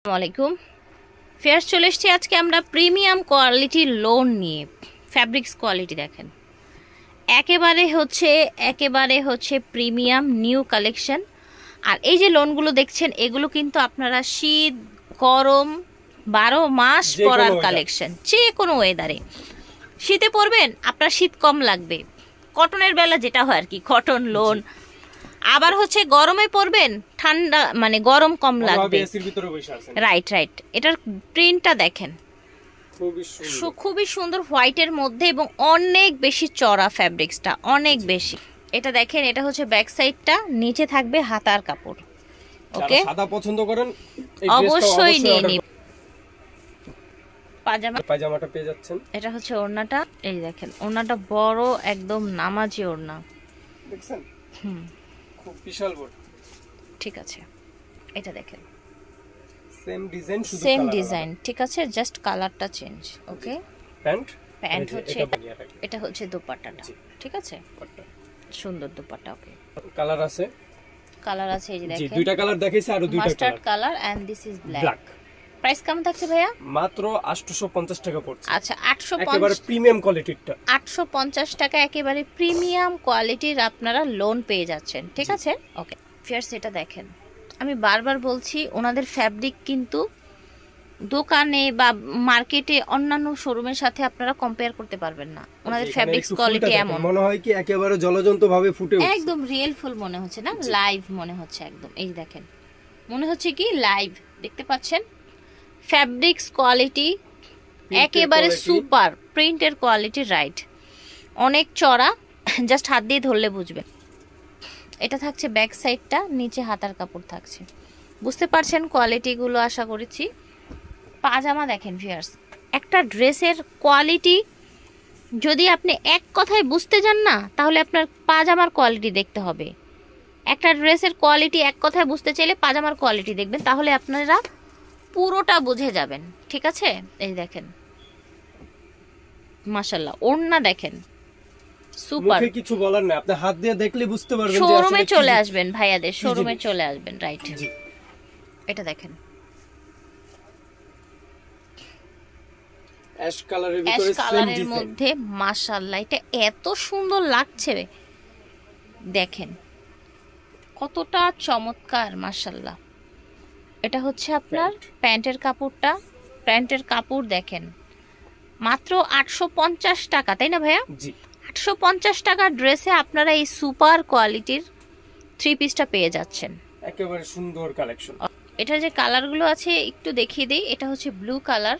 আসসালামাইকুম ফেয়ার চলে এসেছি আজকে আমরা প্রিমিয়াম কোয়ালিটির লোন নিয়ে। ফ্যাব্রিক্স কোয়ালিটি দেখেন, একেবারে হচ্ছে প্রিমিয়াম নিউ কালেকশন। আর এই যে লোনগুলো দেখছেন এগুলো কিন্তু আপনারা শীত গরম 12 মাস পরার কালেকশন, যে কোনো ওয়েদারে। শীতে পরবেন আপনার শীত কম লাগবে, কটনের বেলা যেটা হয় আর কি, কটন লোন। আবার হচ্ছে গরমে পরবেন ঠান্ডা মানে গরম কম লাগবে। রাইট, এটার প্রিন্টটা দেখেন, খুবই সুন্দর হোয়াইটের মধ্যে এবং অনেক বেশি চড়া ফ্যাব্রিক্সটা, অনেক বেশি। এটা দেখেন, এটা হচ্ছে ব্যাক সাইডটা, নিচে থাকবে হাতার কাপড়। ওকে, সাদা পছন্দ করেন অবশ্যই নিয়ে নিন। পায়জামাটা পেয়ে যাচ্ছেন। এটা হচ্ছে ওড়নাটা, এই দেখেন ওড়নাটা বড় একদম নামাজি ওড়না, দেখছেন? খুব বিশাল বড়। ঠিক আছে, এটা দেখেন সেম ডিজাইন, ঠিক আছে, জাস্ট কালারটা চেঞ্জ। ওকে, প্যান্ট হচ্ছে এটা হচ্ছে দোপাট্টাটা, ঠিক আছে, সুন্দর দোপাট্টা। ওকে, কালার আছে এই যে দেখেন, দুইটা কালার দেখাইছি, আর দুইটা mustard colour and this is black. Price কেমন থাকছে ভাইয়া? মাত্র 850 টাকা পড়ছে। আচ্ছা, 850, একেবারে প্রিমিয়াম কোয়ালিটিরটা। 850 টাকা একেবারে প্রিমিয়াম কোয়ালিটির আপনারা লোন পেয়ে যাচ্ছেন, ঠিক আছে। ওকে ফিয়ার্স, এটা দেখেন, আমি বারবার বলছি ওনাদের ফ্যাব্রিক কিন্তু দোকানে বা মার্কেটে অন্যান্য শোরুমের সাথে আপনারা কম্পেয়ার করতে পারবেন না। ওনাদের ফ্যাব্রিক্স কোয়ালিটি এমন মনে হয় কি একেবারে জলজন্ত ভাবে ফুটে উঠছে, একদম রিয়েল ফুল মনে হচ্ছে না, লাইভ মনে হচ্ছে একদম। এই দেখেন, মনে হচ্ছে কি লাইভ, দেখতে পাচ্ছেন ফ্যাব্রিক্স কোয়ালিটি একেবারে সুপার, প্রিন্টের কোয়ালিটি রাইট, অনেক চড়া, জাস্ট হাত দিয়ে ধরলে বুঝবেন। এটা থাকছে ব্যাক সাইডটা, নিচে হাতার কাপড় থাকছে, বুঝতে পারছেন কোয়ালিটিগুলো আশা করেছি। পাজামা দেখেন ভিউয়ার্স, একটা ড্রেসের কোয়ালিটি যদি আপনি এক কথায় বুঝতে যান না, তাহলে আপনার পাজামার কোয়ালিটি দেখতে হবে। একটা ড্রেসের কোয়ালিটি এক কথায় বুঝতে চাইলে পাজামার কোয়ালিটি দেখবেন, তাহলে আপনারা পুরোটা বুঝে যাবেন, ঠিক আছে। এই দেখেন মাশাআল্লাহ, ওড়না দেখেন সুপার, মুখে কিছু বলার না, আপনি হাত দিয়ে দেখলে বুঝতে পারবেন। শোরুমে চলে আসবেন ভাইয়াদের, শোরুমে চলে আসবেন, রাইট। এটা দেখেন অ্যাশ কালারের ভিতরে সেম ডিজাইন মধ্যে, মাশাআল্লাহ এটা এত সুন্দর লাগছে, দেখেন কতটা চমৎকার, মাশাআল্লাহ। এটা হচ্ছে আপনার প্যান্টের কাপড়টা, প্যান্টের কাপড় দেখেন, মাত্র 850 টাকা, তাই না ভাইয়া? জি, 850 টাকার ড্রেসে আপনারা এই সুপার কোয়ালিটির থ্রি পিসটা পেয়ে যাচ্ছেন, একেবারে সুন্দর কালেকশন। এটা যে কালারগুলো আছে একটু দেখিয়ে দেই। এটা হচ্ছে ব্লু কালার,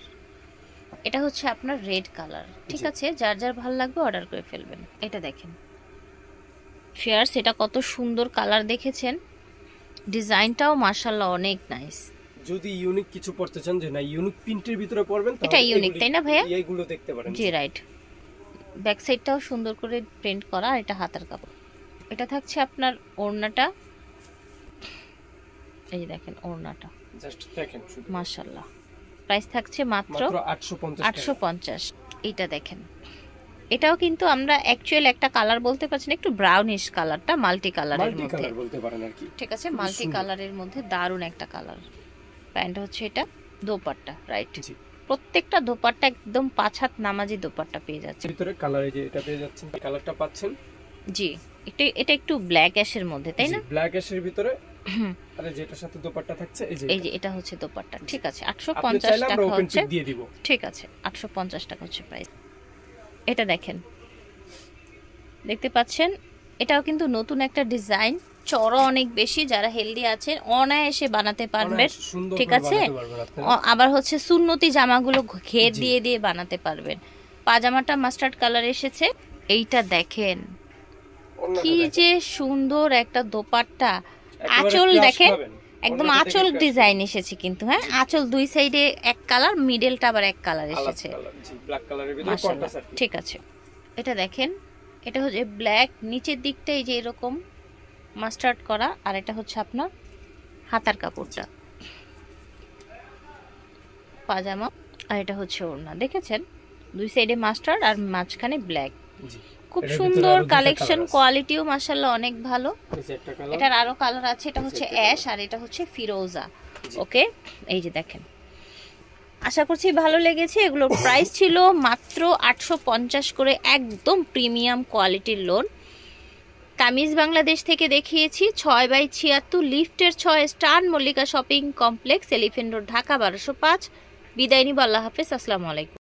এটা হচ্ছে আপনার রেড কালার, ঠিক আছে, যার যার ভালো লাগবে অর্ডার করে ফেলবেন। এটা দেখেন ফিয়ার্স, এটা কত সুন্দর কালার দেখেছেন, ডিজাইনটাও মাশাআল্লাহ অনেক নাইস। যদি ইউনিক কিছু পড়তে চান, যে না ইউনিক প্রিন্টের ভিতরে পড়বেন, এটা ইউনিক, তাই না ভাইয়া? এইগুলো দেখতে পারেন। জি রাইট, ব্যাক সাইডটাও সুন্দর করে প্রিন্ট করা, আর এটা হাতার কাপড়। এটা থাকছে আপনার ওড়নাটা, এই যে দেখেন ওড়নাটা, জাস্ট দেখেন শুধু মাশাআল্লাহ। প্রাইস থাকছে মাত্র 850। এটা দেখেন, এটাও কিন্তু আমরা অ্যাকচুয়াল একটা কালার বলতে পারছি না, একটু ব্রাউনিশ কালারটা, মাল্টি কালারের মধ্যে বলতে পারেন আর কি, ঠিক আছে, মাল্টি কালারের মধ্যে দারুণ একটা কালার। প্যান্ট হচ্ছে এটা, দোপাট্টা রাইট, প্রত্যেকটা দোপাট্টা একদম 5 হাত নামাজি দোপাট্টা পেয়ে যাচ্ছে। ভিতরে কালার এই যে এটা পেয়ে যাচ্ছেন, কালারটা পাচ্ছেন। জি, এটা একটু ব্ল্যাক অ্যাশের মধ্যে, তাই না? ব্ল্যাক অ্যাশের ভিতরে, আর যেটার সাথে দোপাট্টা থাকছে এই যে এটা হচ্ছে দোপাট্টা, ঠিক আছে। 850 টাকা হচ্ছে, দিয়ে দিব, ঠিক আছে, 850 টাকা হচ্ছে প্রাইস। এটা দেখেন, দেখতে পাচ্ছেন এটাও কিন্তু নতুন একটা ডিজাইন, চড়া অনেক বেশি, যারা হেলদি আছেন অনায়াসে বানাতে পারবেন, ঠিক আছে। আবার হচ্ছে সুন্নতি জামাগুলো ঘের দিয়ে দিয়ে বানাতে পারবেন। পাজামাটা মাস্টার্ড কালার এসেছে, এইটা দেখেন কি যে সুন্দর একটা দোপাট্টা। আঁচল দেখেন, একদম আঁচল ডিজাইন এসেছে কিন্তু, হ্যাঁ আঁচল দুই সাইডে এক কালার, মিডলটা আবার এক কালার এসেছে, ঠিক আছে। এটা দেখেন, এটা হচ্ছে ব্ল্যাক, নিচের দিকটা এই যে এরকম মাস্টার্ড করা, আর এটা হচ্ছে আপনার হাতার কাপড়টা, পাজামা, আর এটা হচ্ছে ওড়না। দেখেছেন দুই সাইডে মাস্টার্ড আর মাঝখানে ব্ল্যাক, খুব সুন্দর কালেকশন, কোয়ালিটিও মাশাআল্লাহ অনেক ভালো। এটার আরো কালার আছে, এটা হচ্ছে অ্যাশ আর এটা হচ্ছে ফিরোজা। ওকে, এই যে দেখেন, আশা করছি ভালো লেগেছে। এগুলোর প্রাইস ছিল মাত্র 850 করে, একদম প্রিমিয়াম কোয়ালিটির লোন। তামিজ বাংলাদেশ থেকে দেখিয়েছি 6/76 লিফটের 6 star Mallika shopping complex, elephant road, Dhaka 1205। বিদায় নিব, আল্লাহ হাফেজ, আসসালামু আলাইকুম।